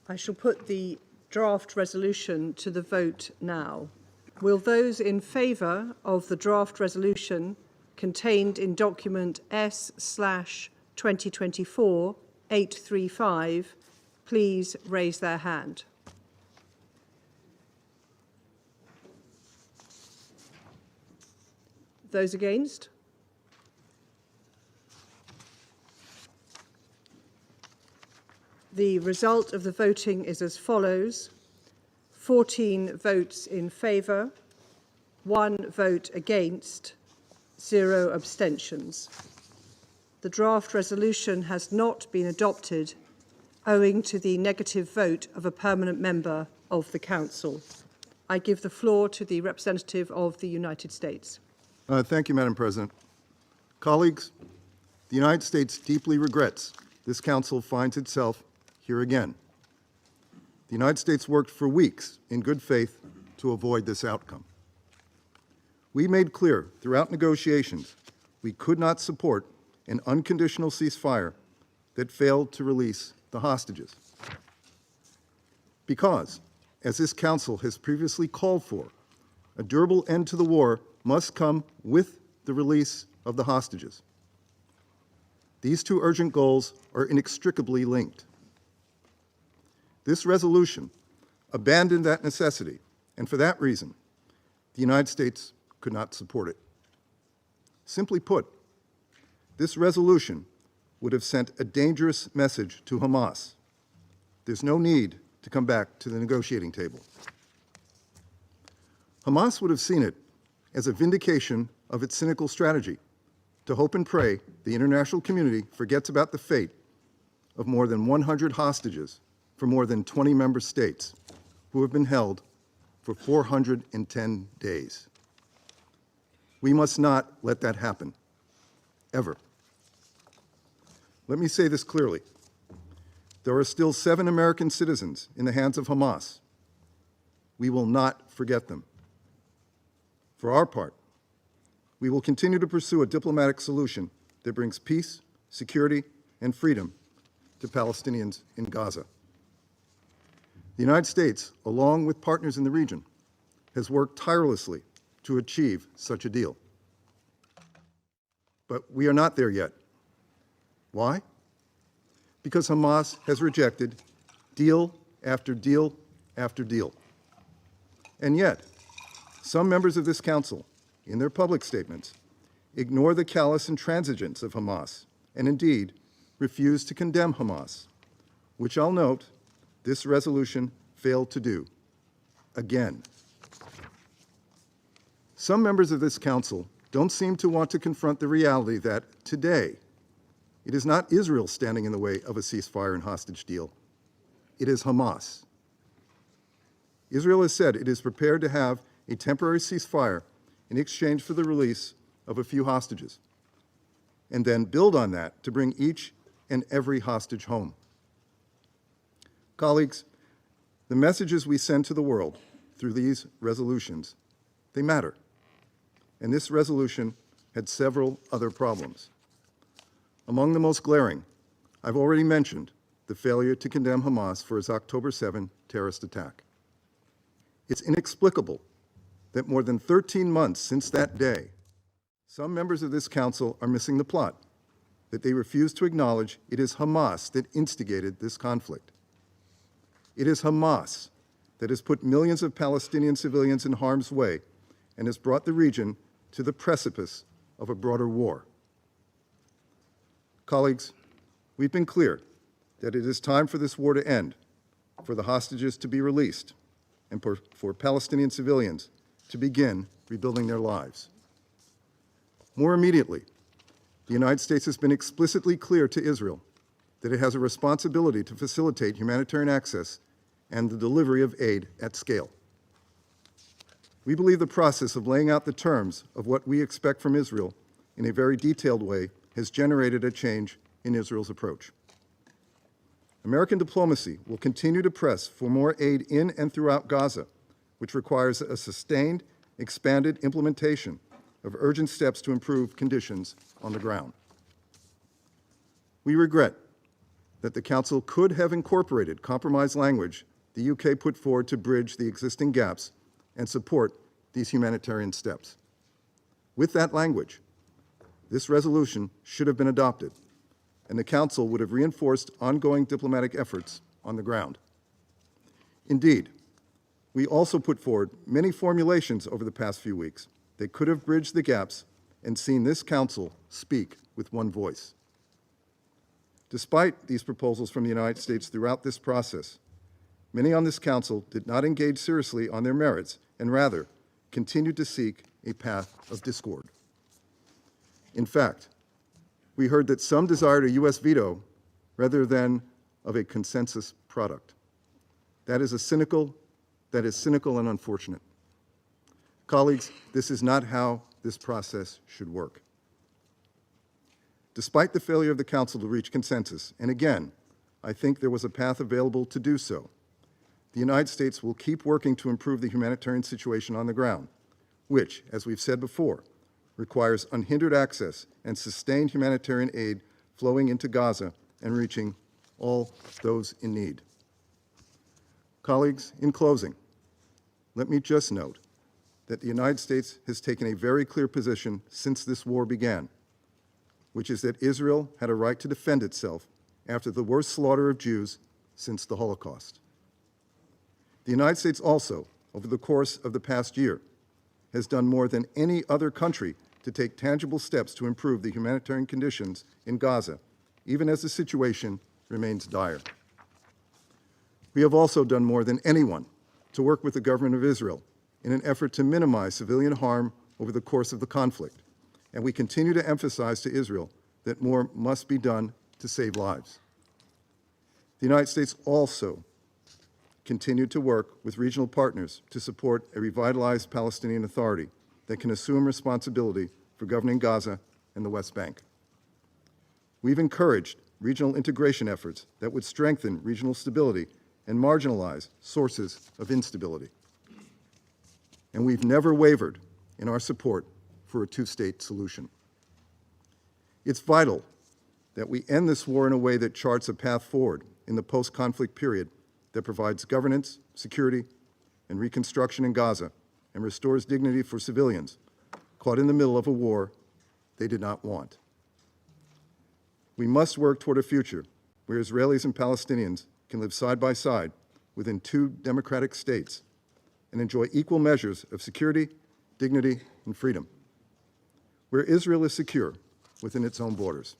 I shall put the draft resolution to the vote now. Will those in favour of the draft resolution contained in document S/2024-835 please raise their hand? Those against? The result of the voting is as follows: 14 votes in favour, 1 vote against, 0 abstentions. The draft resolution has not been adopted owing to the negative vote of a permanent member of the Council. I give the floor to the representative of the United States. Thank you, Madam President. Colleagues, the United States deeply regrets this Council finds itself here again. The United States worked for weeks in good faith to avoid this outcome. We made clear throughout negotiations we could not support an unconditional ceasefire that failed to release the hostages. Because, as this Council has previously called for, a durable end to the war must come with the release of the hostages. These two urgent goals are inextricably linked. This resolution abandoned that necessity, and for that reason, the United States could not support it. Simply put, this resolution would have sent a dangerous message to Hamas. There's no need to come back to the negotiating table. Hamas would have seen it as a vindication of its cynical strategy to hope and pray the international community forgets about the fate of more than 100 hostages for more than 20 member states who have been held for 410 days. We must not let that happen, ever. Let me say this clearly. There are still 7 American citizens in the hands of Hamas. We will not forget them. For our part, we will continue to pursue a diplomatic solution that brings peace, security, and freedom to Palestinians in Gaza. The United States, along with partners in the region, has worked tirelessly to achieve such a deal. But we are not there yet. Why? Because Hamas has rejected deal after deal after deal. And yet, some members of this Council, in their public statements, ignore the callous intransigence of Hamas and indeed refuse to condemn Hamas, which I'll note this resolution failed to do, again. Some members of this Council don't seem to want to confront the reality that today, it is not Israel standing in the way of a ceasefire and hostage deal. It is Hamas. Israel has said it is prepared to have a temporary ceasefire in exchange for the release of a few hostages, and then build on that to bring each and every hostage home. Colleagues, the messages we send to the world through these resolutions, they matter. And this resolution had several other problems. Among the most glaring, I've already mentioned the failure to condemn Hamas for its October 7 terrorist attack. It's inexplicable that more than 13 months since that day, some members of this Council are missing the plot, that they refuse to acknowledge it is Hamas that instigated this conflict. It is Hamas that has put millions of Palestinian civilians in harm's way and has brought the region to the precipice of a broader war. Colleagues, we've been clear that it is time for this war to end, for the hostages to be released, and for Palestinian civilians to begin rebuilding their lives. More immediately, the United States has been explicitly clear to Israel that it has a responsibility to facilitate humanitarian access and the delivery of aid at scale. We believe the process of laying out the terms of what we expect from Israel in a very detailed way has generated a change in Israel's approach. American diplomacy will continue to press for more aid in and throughout Gaza, which requires a sustained, expanded implementation of urgent steps to improve conditions on the ground. We regret that the Council could have incorporated compromise language the UK put forward to bridge the existing gaps and support these humanitarian steps. With that language, this resolution should have been adopted, and the Council would have reinforced ongoing diplomatic efforts on the ground. Indeed, we also put forward many formulations over the past few weeks that could have bridged the gaps and seen this Council speak with one voice. Despite these proposals from the United States throughout this process, many on this Council did not engage seriously on their merits and rather continued to seek a path of discord. In fact, we heard that some desired a U.S. veto rather than of a consensus product. That is cynical and unfortunate. Colleagues, this is not how this process should work. Despite the failure of the Council to reach consensus, and again, I think there was a path available to do so, the United States will keep working to improve the humanitarian situation on the ground, which, as we've said before, requires unhindered access and sustained humanitarian aid flowing into Gaza and reaching all those in need. Colleagues, in closing, let me just note that the United States has taken a very clear position since this war began, which is that Israel had a right to defend itself after the worst slaughter of Jews since the Holocaust. The United States also, over the course of the past year, has done more than any other country to take tangible steps to improve the humanitarian conditions in Gaza, even as the situation remains dire. We have also done more than anyone to work with the government of Israel in an effort to minimize civilian harm over the course of the conflict, and we continue to emphasize to Israel that more must be done to save lives. The United States also continued to work with regional partners to support a revitalized Palestinian Authority that can assume responsibility for governing Gaza and the West Bank. We've encouraged regional integration efforts that would strengthen regional stability and marginalize sources of instability. And we've never wavered in our support for a two-state solution. It's vital that we end this war in a way that charts a path forward in the post-conflict period that provides governance, security, and reconstruction in Gaza and restores dignity for civilians caught in the middle of a war they did not want. We must work toward a future where Israelis and Palestinians can live side by side within two democratic states and enjoy equal measures of security, dignity, and freedom, where Israel is secure within its own borders.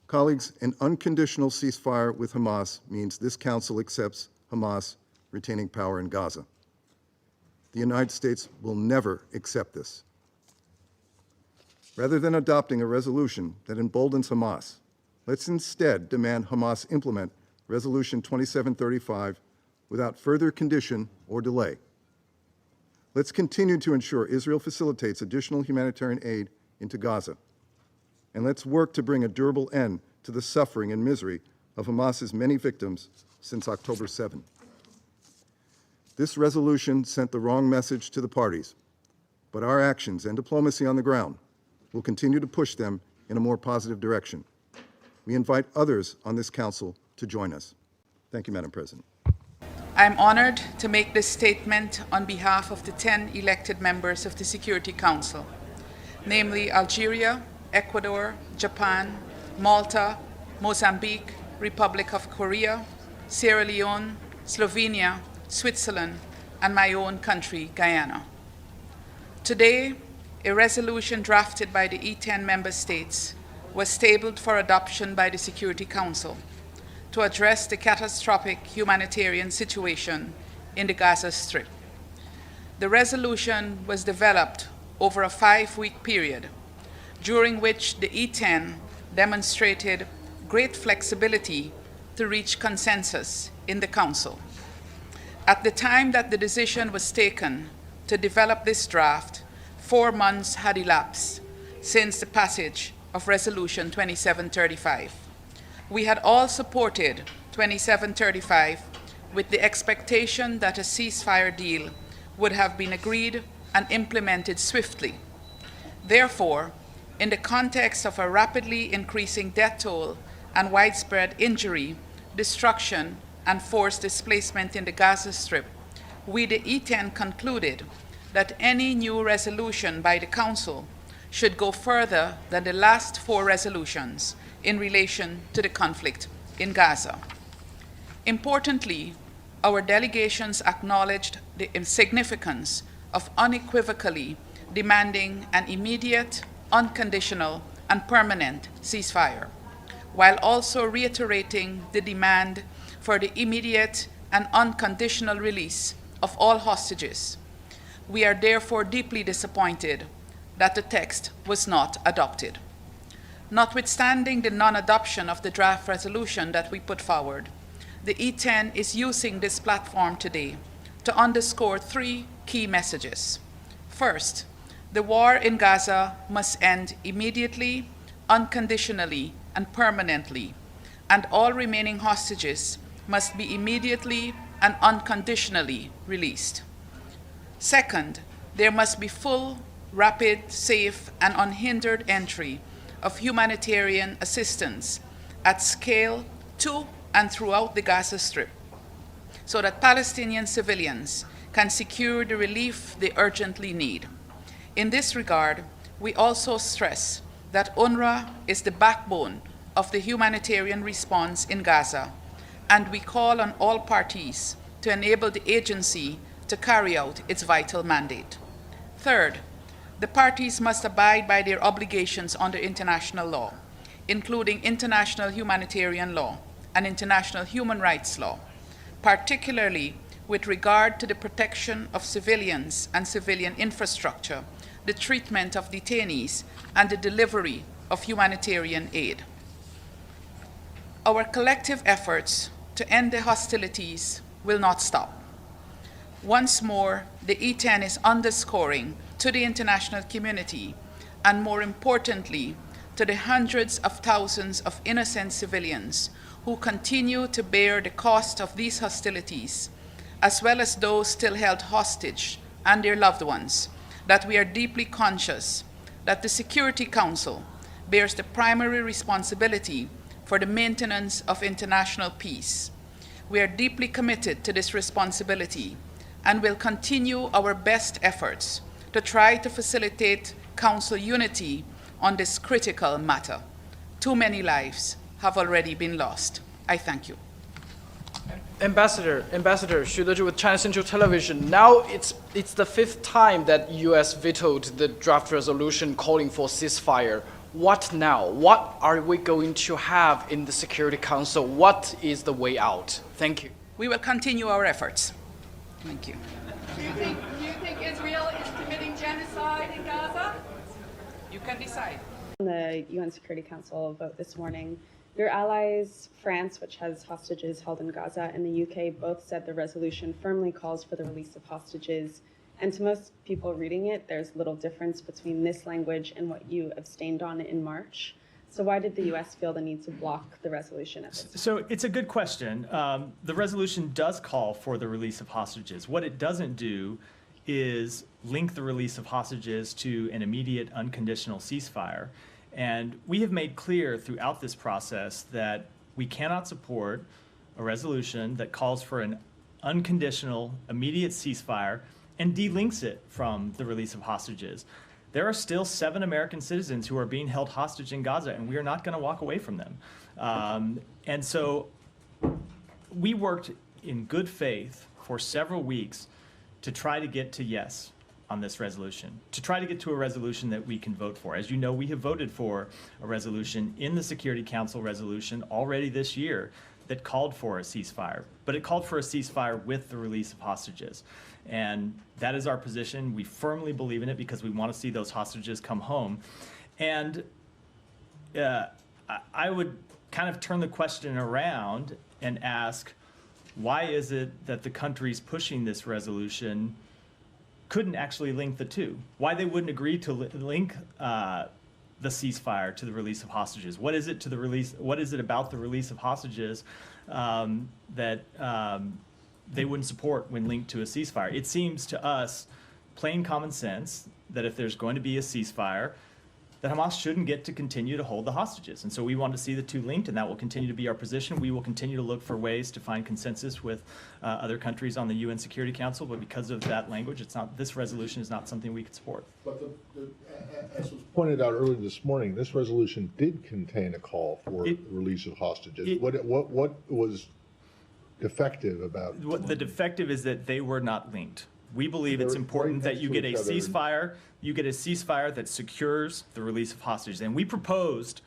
Colleagues, an unconditional ceasefire with Hamas means this Council accepts Hamas retaining power in Gaza. The United States will never accept this. Rather than adopting a resolution that emboldens Hamas, let's instead demand Hamas implement Resolution 2735 without further condition or delay. Let's continue to ensure Israel facilitates additional humanitarian aid into Gaza. And let's work to bring a durable end to the suffering and misery of Hamas's many victims since October 7. This resolution sent the wrong message to the parties, but our actions and diplomacy on the ground will continue to push them in a more positive direction. We invite others on this Council to join us. Thank you, Madam President. I'm honored to make this statement on behalf of the 10 elected members of the Security Council, namely Algeria, Ecuador, Japan, Malta, Mozambique, Republic of Korea, Sierra Leone, Slovenia, Switzerland, and my own country, Guyana. Today, a resolution drafted by the E10 member states was tabled for adoption by the Security Council to address the catastrophic humanitarian situation in the Gaza Strip. The resolution was developed over a 5-week period, during which the E10 demonstrated great flexibility to reach consensus in the Council. At the time that the decision was taken to develop this draft, 4 months had elapsed since the passage of Resolution 2735. We had all supported 2735 with the expectation that a ceasefire deal would have been agreed and implemented swiftly. Therefore, in the context of a rapidly increasing death toll and widespread injury, destruction, and forced displacement in the Gaza Strip, we, the E10, concluded that any new resolution by the Council should go further than the last 4 resolutions in relation to the conflict in Gaza. Importantly, our delegations acknowledged the significance of unequivocally demanding an immediate, unconditional, and permanent ceasefire, while also reiterating the demand for the immediate and unconditional release of all hostages. We are therefore deeply disappointed that the text was not adopted. Notwithstanding the non-adoption of the draft resolution that we put forward, the E10 is using this platform today to underscore 3 key messages. First, the war in Gaza must end immediately, unconditionally, and permanently, and all remaining hostages must be immediately and unconditionally released. Second, there must be full, rapid, safe, and unhindered entry of humanitarian assistance at scale to and throughout the Gaza Strip, so that Palestinian civilians can secure the relief they urgently need. In this regard, we also stress that UNRWA is the backbone of the humanitarian response in Gaza, and we call on all parties to enable the agency to carry out its vital mandate. Third, the parties must abide by their obligations under international law, including international humanitarian law and international human rights law, particularly with regard to the protection of civilians and civilian infrastructure, the treatment of detainees, and the delivery of humanitarian aid. Our collective efforts to end the hostilities will not stop. Once more, the E10 is underscoring to the international community, and more importantly, to the hundreds of thousands of innocent civilians who continue to bear the cost of these hostilities, as well as those still held hostage and their loved ones, that we are deeply conscious that the Security Council bears the primary responsibility for the maintenance of international peace. We are deeply committed to this responsibility and will continue our best efforts to try to facilitate Council unity on this critical matter. Too many lives have already been lost. I thank you. Ambassador, 徐德志 with China Central Television. Now it's the 5th time that U.S. vetoed the draft resolution calling for ceasefire. What now? What are we going to have in the Security Council? What is the way out? Thank you. We will continue our efforts. Thank you. Do you think Israel is committing genocide in Gaza? You can decide. The UN Security Council vote this morning, your allies, France, which has hostages held in Gaza, and the UK both said the resolution firmly calls for the release of hostages. And to most people reading it, there's little difference between this language and what you abstained on in March. So why did the US feel the need to block the resolution at this time? So it's a good question. The resolution does call for the release of hostages. What it doesn't do is link the release of hostages to an immediate unconditional ceasefire. And we have made clear throughout this process that we cannot support a resolution that calls for an unconditional, immediate ceasefire and delinks it from the release of hostages. There are still 7 American citizens who are being held hostage in Gaza, and we are not going to walk away from them. And so we worked in good faith for several weeks to try to get to yes on this resolution, to try to get to a resolution that we can vote for. As you know, we have voted for a resolution in the Security Council resolution already this year that called for a ceasefire, but it called for a ceasefire with the release of hostages. And that is our position. We firmly believe in it because we want to see those hostages come home. And I would kind of turn the question around and ask, why is it that the countries pushing this resolution couldn't actually link the two? Why they wouldn't agree to link the ceasefire to the release of hostages? What is it to the release? What is it about the release of hostages that they wouldn't support when linked to a ceasefire? It seems to us plain common sense that if there's going to be a ceasefire, that Hamas shouldn't get to continue to hold the hostages. And so we want to see the two linked, and that will continue to be our position. We will continue to look for ways to find consensus with other countries on the UN Security Council, but because of that language, this resolution is not something we could support. But as was pointed out earlier this morning, this resolution did contain a call for the release of hostages. What was defective about? What the defective is that they were not linked. We believe it's important that you get a ceasefire. You get a ceasefire that secures the release of hostages. And we proposed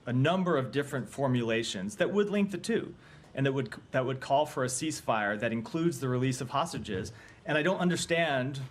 a number of different formulations that would link the two, and that would call for a ceasefire that includes the release of hostages. And I don't understand.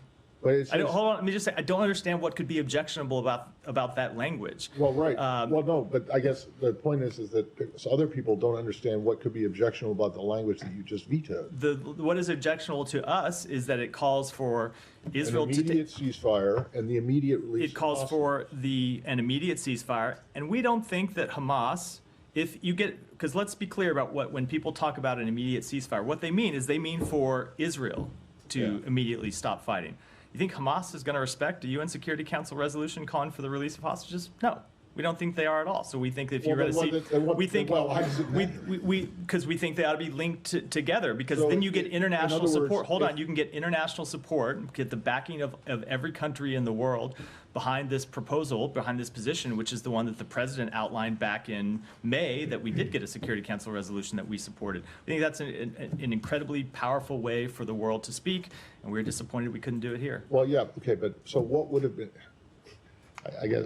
Hold on. Let me just say, I don't understand what could be objectionable about that language. Well, right. Well, no, but I guess the point is that other people don't understand what could be objectionable about the language that you just vetoed. What is objectionable to us is that it calls for Israel an immediate ceasefire and the immediate release. It calls of for an immediate ceasefire, and we don't think that Hamas. Because let's be clear about when people talk about an immediate ceasefire, what they mean is they mean for Israel to immediately stop fighting. You think Hamas is going to respect a UN Security Council resolution calling for the release of hostages? No, we don't think they are at all. So we think that if you're going to see, because we think they ought to be linked together, because then you get international support. Hold on, you can get international support, get the backing of every country in the world behind this proposal, behind this position, which is the one that the president outlined back in May, that we did get a Security Council resolution that we supported. I think that's an incredibly powerful way for the world to speak, and we're disappointed we couldn't do it here. Well, yeah, okay, but so what would have been, I guess,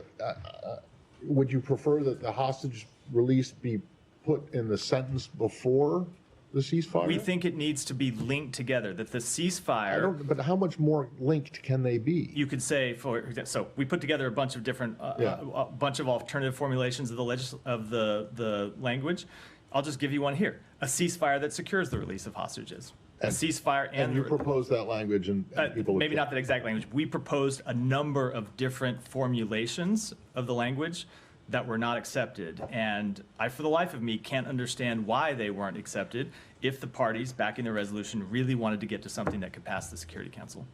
would you prefer that the hostage release be put in the sentence before the ceasefire? We think it needs to be linked together, that the ceasefire. But how much more linked can they be? You could say, so we put together a bunch of different, a bunch of alternative formulations of the language. I'll just give you one here: a ceasefire that secures the release of hostages. A ceasefire and you proposed that language, and people maybe not that exact language. We proposed a number of different formulations of the language that were not accepted, and I, for the life of me, can't understand why they weren't accepted if the parties backing the resolution really wanted to get to something that could pass the Security Council.